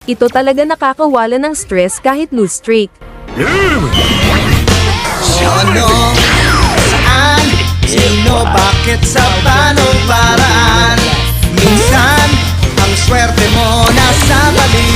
Ito talaga nakakawala ng stress kahit lose streak. Ano, saan, sino, bakit, sa paanong paraan? Minsan, ang swerte mo nasa balikan.